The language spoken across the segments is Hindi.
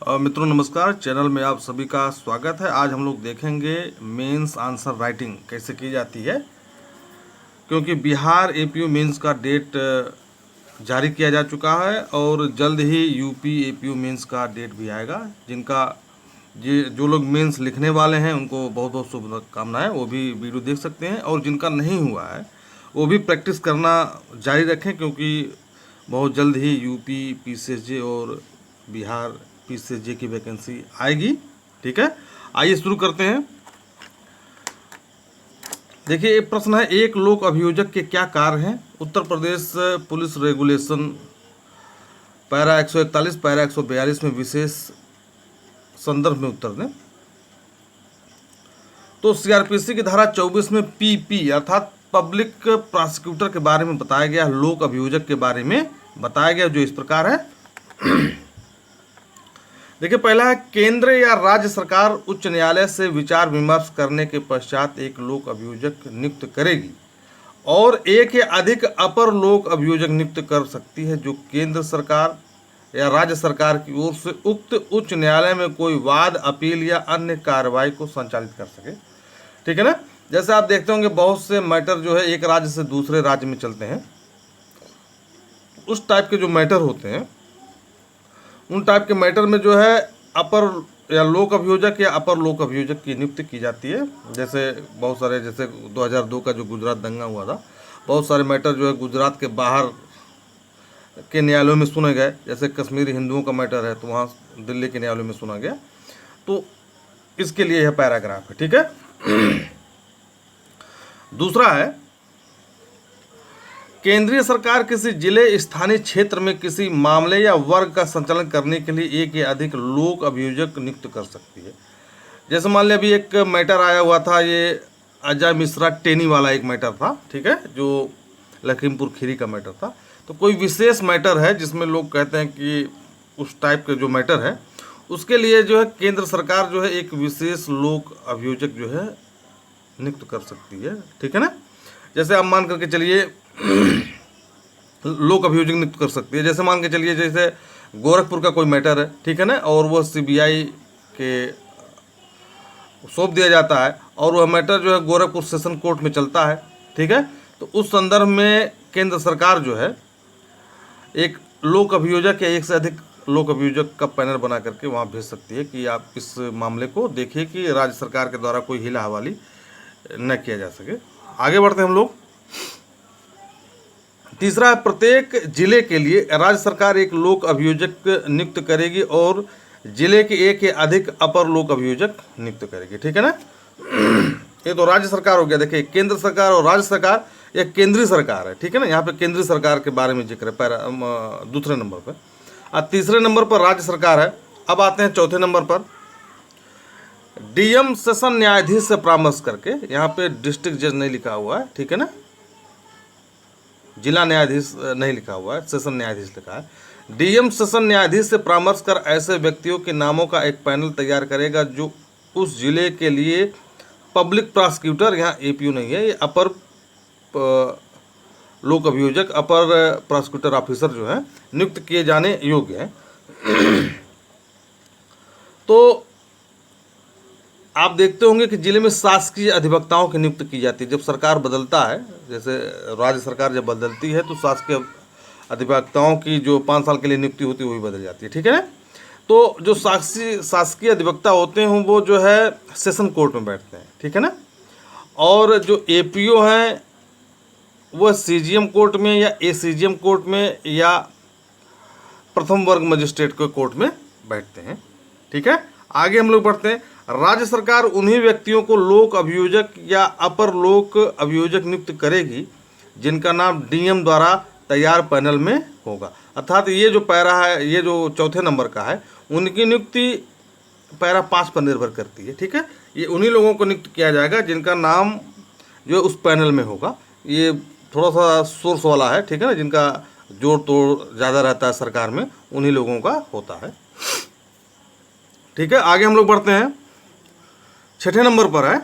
मित्रों नमस्कार, चैनल में आप सभी का स्वागत है। आज हम लोग देखेंगे मेंस आंसर राइटिंग कैसे की जाती है, क्योंकि बिहार एपीयू मेंस का डेट जारी किया जा चुका है और जल्द ही यूपी एपीयू मेंस का डेट भी आएगा। जिनका जो लोग मेंस लिखने वाले हैं उनको बहुत बहुत शुभकामनाएं। वो भी वीडियो देख सकते हैं, और जिनका नहीं हुआ है वो भी प्रैक्टिस करना जारी रखें, क्योंकि बहुत जल्द ही यूपी पीसीएसजे और बिहार पीसीएसजे की वैकेंसी आएगी। ठीक है, आइए शुरू करते हैं। देखिए, एक प्रश्न है, एक लोक अभियोजक के क्या कार्य हैं? Uttar Pradesh police regulation para 141 para 142 में विशेष संदर्भ में उत्तर दें। तो सीआरपीसी की धारा 24 में पीपी अर्थात पब्लिक प्रोसिक्यूटर के बारे में बताया गया, लोक अभियोजक के बारे में बताया गया, जो इस प्रकार है। देखिए, पहला है, केंद्र या राज्य सरकार उच्च न्यायालय से विचार विमर्श करने के पश्चात एक लोक अभियोजक नियुक्त करेगी और एक या अधिक अपर लोक अभियोजक नियुक्त कर सकती है, जो केंद्र सरकार या राज्य सरकार की ओर से उक्त उच्च न्यायालय में कोई वाद, अपील या अन्य कार्रवाई को संचालित कर सके। ठीक है ना। जैसे आप देखते होंगे बहुत से मैटर जो है एक राज्य से दूसरे राज्य में चलते हैं। उस टाइप के जो मैटर होते हैं, उन टाइप के मैटर में जो है अपर या लोक अभियोजक या अपर लोक अभियोजक की नियुक्ति की जाती है। जैसे बहुत सारे, जैसे 2002 का जो गुजरात दंगा हुआ था, बहुत सारे मैटर जो है गुजरात के बाहर के न्यायालयों में सुने गए। जैसे कश्मीरी हिंदुओं का मैटर है तो वहाँ दिल्ली के न्यायालयों में सुना गया। तो इसके लिए यह पैराग्राफ है। ठीक है। दूसरा है, केंद्रीय सरकार किसी जिले, स्थानीय क्षेत्र में किसी मामले या वर्ग का संचालन करने के लिए एक या अधिक लोक अभियोजक नियुक्त कर सकती है। जैसे मान लिया अभी एक मैटर आया हुआ था, ये अजय मिश्रा टेनी वाला एक मैटर था। ठीक है, जो लखीमपुर खीरी का मैटर था। तो कोई विशेष मैटर है जिसमें लोग कहते हैं कि उस टाइप के जो मैटर है उसके लिए जो है केंद्र सरकार जो है एक विशेष लोक अभियोजक जो है नियुक्त कर सकती है। ठीक है ना। जैसे आप मान करके चलिए लोक अभियोजक नियुक्त कर सकती है। जैसे मान के चलिए, जैसे गोरखपुर का कोई मैटर है, ठीक है ना, और वह सीबीआई के सौंप दिया जाता है और वह मैटर जो है गोरखपुर सेशन कोर्ट में चलता है। ठीक है, तो उस संदर्भ में केंद्र सरकार जो है एक लोक अभियोजक या एक से अधिक लोक अभियोजक का पैनल बना करके वहाँ भेज सकती है कि आप इस मामले को देखिए कि राज्य सरकार के द्वारा कोई हिला हवाली न किया जा सके। आगे बढ़ते हैं हम लोग। तीसरा है, प्रत्येक जिले के लिए राज्य सरकार एक लोक अभियोजक नियुक्त करेगी और जिले के एक या अधिक अपर लोक अभियोजक नियुक्त करेगी। ठीक है ना। ये तो राज्य सरकार हो गया। देखिए, केंद्र सरकार और राज्य सरकार, यह केंद्रीय सरकार है। ठीक है ना, यहाँ पे केंद्रीय सरकार के बारे में जिक्र है दूसरे नंबर पर, और तीसरे नंबर पर राज्य सरकार है। अब आते हैं चौथे नंबर पर, डीएम सेशन न्यायाधीश से परामर्श करके, यहाँ पे डिस्ट्रिक्ट जज नहीं लिखा हुआ है। ठीक है ना, जिला न्यायाधीश नहीं लिखा हुआ है, सेशन न्यायाधीश लिखा है। डीएम सेशन न्यायाधीश से परामर्श कर ऐसे व्यक्तियों के नामों का एक पैनल तैयार करेगा जो उस जिले के लिए पब्लिक प्रोसिक्यूटर, यहाँ एपीयू नहीं है, ये अपर लोक अभियोजक, अपर प्रोसिक्यूटर ऑफिसर जो है नियुक्त किए जाने योग्य हैं। तो आप देखते होंगे कि जिले में शासकीय अधिवक्ताओं की नियुक्ति की जाती है। जब सरकार बदलता है, जैसे राज्य सरकार जब बदलती है तो शासकीय अधिवक्ताओं की जो 5 साल के लिए नियुक्ति होती है वो भी बदल जाती है। ठीक है ना। तो जो शासकीय अधिवक्ता होते हैं वो जो है सेशन कोर्ट में बैठते हैं। ठीक है ना। और जो एपीओ हैं वह सीजीएम कोर्ट में या एसीजीएम कोर्ट में या प्रथम वर्ग मजिस्ट्रेट के कोर्ट में बैठते हैं। ठीक है। आगे हम लोग बढ़ते हैं। राज्य सरकार उन्हीं व्यक्तियों को लोक अभियोजक या अपर लोक अभियोजक नियुक्त करेगी जिनका नाम डीएम द्वारा तैयार पैनल में होगा। अर्थात ये जो पैरा है, ये जो चौथे नंबर का है, उनकी नियुक्ति पैरा 5 पर निर्भर करती है। ठीक है, ये उन्हीं लोगों को नियुक्त किया जाएगा जिनका नाम जो है उस पैनल में होगा। ये थोड़ा सा सोर्स वाला है। ठीक है ना, जिनका जोड़ तोड़ ज़्यादा रहता है सरकार में, उन्हीं लोगों का होता है। ठीक है, आगे हम लोग बढ़ते हैं। छठे नंबर पर है,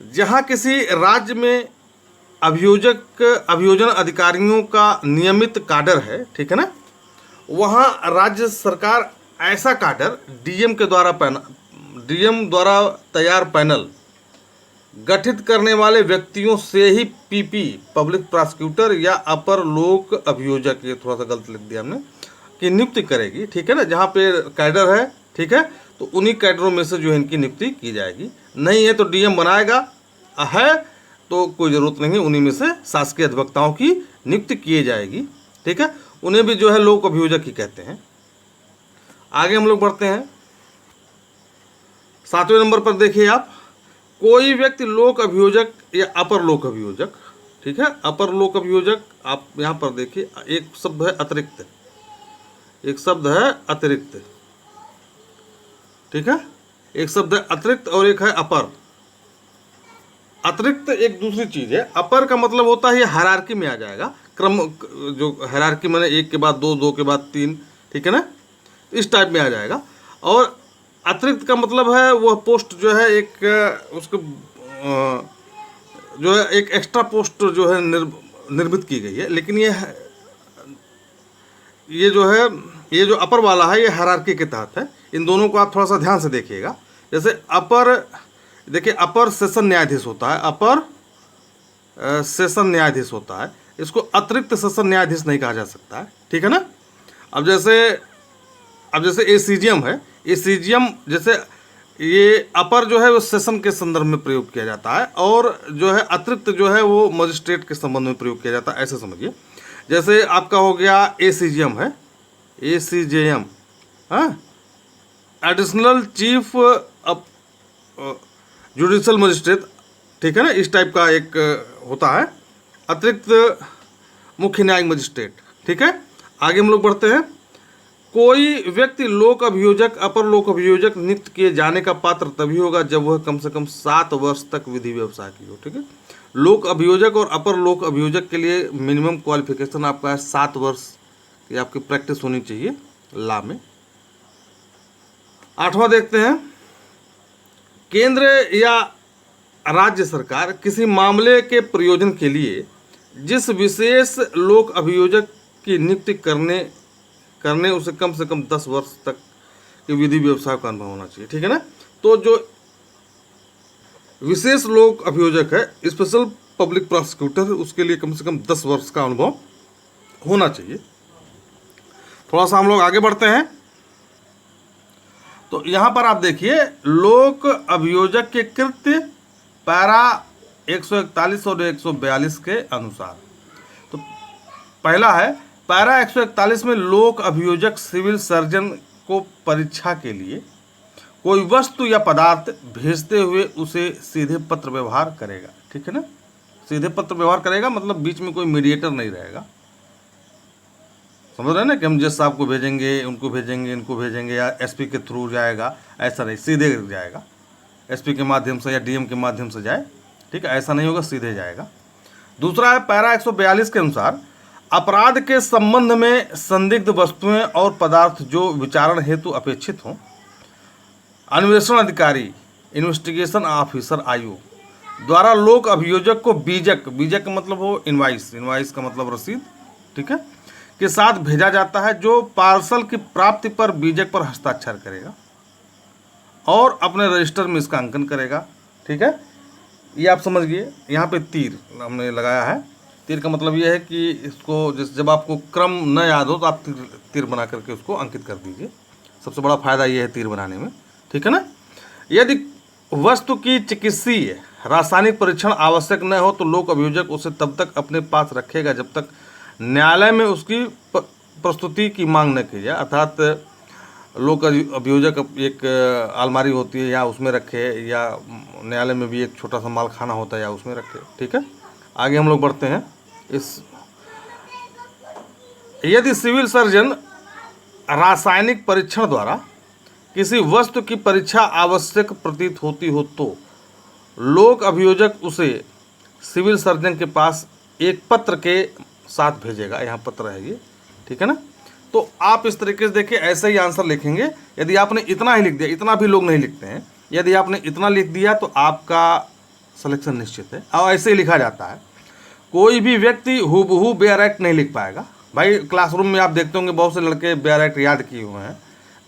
जहां किसी राज्य में अभियोजन अधिकारियों का नियमित काडर है, ठीक है ना, वहां राज्य सरकार ऐसा कैडर डीएम द्वारा तैयार पैनल गठित करने वाले व्यक्तियों से ही पीपी पब्लिक प्रोसिक्यूटर या अपर लोक अभियोजक, ये थोड़ा सा गलत लिख दिया हमने, की नियुक्ति करेगी। ठीक है ना, जहाँ पे कैडर है, ठीक है, तो उन्हीं कैडरों में से जो है इनकी नियुक्ति की जाएगी। नहीं है तो डीएम बनाएगा, है तो कोई ज़रूरत नहीं है, उन्हीं में से शासकीय अधिवक्ताओं की नियुक्ति की जाएगी। ठीक है, उन्हें भी जो है लोक अभियोजक ही कहते हैं। आगे हम लोग बढ़ते हैं। 7वें नंबर पर देखिए आप, कोई व्यक्ति लोक अभियोजक या अपर लोक अभियोजक, ठीक है, अपर लोक अभियोजक, आप यहाँ पर देखिए एक शब्द है अतिरिक्त, एक शब्द है अतिरिक्त, ठीक है, एक शब्द है अतिरिक्त और एक है अपर। अतिरिक्त एक दूसरी चीज है, अपर का मतलब होता है ये हायरार्की में आ जाएगा, क्रम, जो हायरार्की मैंने 1 के बाद 2, 2 के बाद 3, ठीक है ना, इस टाइप में आ जाएगा। और अतिरिक्त का मतलब है वह पोस्ट जो है एक उसको जो है एक एक्स्ट्रा पोस्ट जो है निर्मित की गई है, लेकिन ये जो है ये जो अपर वाला है ये हायरार्की के तहत है। इन दोनों को आप थोड़ा सा ध्यान से देखिएगा। जैसे अपर, देखिए अपर सेशन न्यायाधीश होता है, अपर सेशन न्यायाधीश होता है, इसको अतिरिक्त सेशन न्यायाधीश नहीं कहा जा सकता है। ठीक है ना। अब जैसे एसीजीएम है, एसीजीएम जैसे ये अपर जो है वो सेशन के संदर्भ में प्रयोग किया जाता है और जो है अतिरिक्त जो है वो मजिस्ट्रेट के संबंध में प्रयोग किया जाता है, ऐसे समझिए। जैसे आपका हो गया एसीजीएम है, एसीजीएम, हाँ, एडिशनल चीफ जुडिशल मजिस्ट्रेट, ठीक है ना, इस टाइप का एक होता है, अतिरिक्त मुख्य न्यायिक मजिस्ट्रेट। ठीक है, आगे हम लोग बढ़ते हैं। कोई व्यक्ति लोक अभियोजक, अपर लोक अभियोजक नियुक्त किए जाने का पात्र तभी होगा जब वह कम से कम 7 वर्ष तक विधि व्यवसाय की हो। ठीक है, लोक अभियोजक और अपर लोक अभियोजक के लिए मिनिमम क्वालिफिकेशन आपका है 7 वर्ष की आपकी प्रैक्टिस होनी चाहिए लॉ में। 8वां देखते हैं, केंद्र या राज्य सरकार किसी मामले के प्रयोजन के लिए जिस विशेष लोक अभियोजक की नियुक्ति करने उसे कम से कम 10 वर्ष तक के विधि व्यवसाय का अनुभव होना चाहिए। ठीक है ना। तो जो विशेष लोक अभियोजक है, स्पेशल पब्लिक प्रोसिक्यूटर, उसके लिए कम से कम 10 वर्ष का अनुभव होना चाहिए। थोड़ा सा हम लोग आगे बढ़ते हैं। तो यहां पर आप देखिए लोक अभियोजक के कृत्य पैरा 141 और 142 के अनुसार। तो पहला है पैरा 141 में लोक अभियोजक सिविल सर्जन को परीक्षा के लिए कोई वस्तु या पदार्थ भेजते हुए उसे सीधे पत्र व्यवहार करेगा। ठीक है ना, सीधे पत्र व्यवहार करेगा मतलब बीच में कोई मीडिएटर नहीं रहेगा। समझ रहे हैं ना कि हम जज साहब को भेजेंगे, उनको भेजेंगे, इनको भेजेंगे या एसपी के थ्रू जाएगा, ऐसा नहीं, सीधे जाएगा, एसपी के माध्यम से या डीएम के माध्यम से जाए। ठीक है, ऐसा नहीं होगा, सीधे जाएगा। दूसरा है पैरा 142 के अनुसार अपराध के संबंध में संदिग्ध वस्तुएं और पदार्थ जो विचारण हेतु अपेक्षित हों, अन्वेषण अधिकारी इन्वेस्टिगेशन ऑफिसर आयोग द्वारा लोक अभियोजक को बीजक का मतलब हो इनवाइस का मतलब रसीद, ठीक है, के साथ भेजा जाता है, जो पार्सल की प्राप्ति पर बीजक पर हस्ताक्षर करेगा और अपने रजिस्टर में इसका अंकन करेगा। ठीक है, ये आप समझ गए। यहाँ पे तीर हमने लगाया है। तीर का मतलब ये है कि इसको जब आपको क्रम न याद हो तो आप तीर बना करके उसको अंकित कर दीजिए। सबसे बड़ा फायदा ये है तीर बनाने में। ठीक है ना। यदि वस्तु की चिकित्सीय रासायनिक परीक्षण आवश्यक न हो तो लोक अभियोजक उसे तब तक अपने पास रखेगा जब तक न्यायालय में उसकी प्रस्तुति की मांग न की जाए। अर्थात लोक अभियोजक एक अलमारी होती है या उसमें रखे, या न्यायालय में भी एक छोटा सा माल खाना होता है या उसमें रखे। ठीक है, आगे हम लोग बढ़ते हैं। यदि सिविल सर्जन रासायनिक परीक्षण द्वारा किसी वस्तु की परीक्षा आवश्यक प्रतीत होती हो तो लोक अभियोजक उसे सिविल सर्जन के पास एक पत्र के साथ भेजेगा। यहाँ पत्र है ये। ठीक है ना। तो आप इस तरीके से देखिए, ऐसे ही आंसर लिखेंगे। यदि आपने इतना ही लिख दिया, इतना भी लोग नहीं लिखते हैं, यदि आपने इतना लिख दिया तो आपका सिलेक्शन निश्चित है। और ऐसे ही लिखा जाता है। कोई भी व्यक्ति हूबहू बेयर एक्ट नहीं लिख पाएगा। भाई क्लासरूम में आप देखते होंगे बहुत से लड़के बेयर एक्ट याद किए हुए हैं,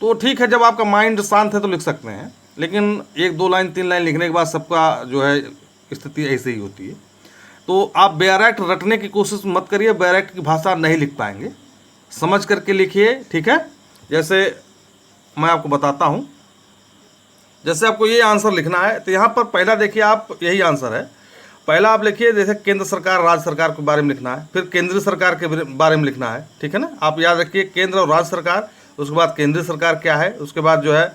तो ठीक है, जब आपका माइंड शांत है तो लिख सकते हैं, लेकिन 1-2 लाइन 3 लाइन लिखने के बाद सबका जो है स्थिति ऐसे ही होती है। तो आप बेयरैक्ट रटने की कोशिश मत करिए, बेयरैक्ट की भाषा नहीं लिख पाएंगे, समझ करके लिखिए, ठीक है। जैसे मैं आपको बताता हूँ, जैसे आपको ये आंसर लिखना है तो यहाँ पर पहला देखिए, आप यही आंसर है, पहला आप लिखिए जैसे केंद्र सरकार राज्य सरकार के बारे में लिखना है, फिर केंद्रीय सरकार के बारे में लिखना है, ठीक है ना। आप याद रखिए केंद्र और राज्य सरकार, उसके बाद केंद्रीय सरकार क्या है, उसके बाद जो है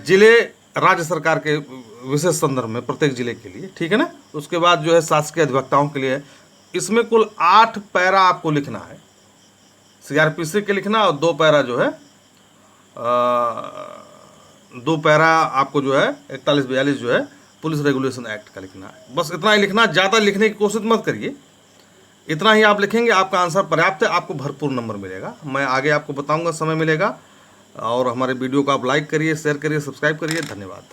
जिले राज्य सरकार के विशेष संदर्भ में प्रत्येक जिले के लिए, ठीक है ना। उसके बाद जो है शासकीय अधिवक्ताओं के लिए। इसमें कुल 8 पैरा आपको लिखना है, CRPC के लिखना, और 2 पैरा जो है 2 पैरा आपको जो है 41-42 जो है पुलिस रेगुलेशन एक्ट का लिखना है। बस इतना ही लिखना, ज़्यादा लिखने की कोशिश मत करिए, इतना ही आप लिखेंगे, आपका आंसर पर्याप्त है, आपको भरपूर नंबर मिलेगा। मैं आगे आपको बताऊंगा, समय मिलेगा। और हमारे वीडियो को आप लाइक करिए, शेयर करिए, सब्सक्राइब करिए। धन्यवाद।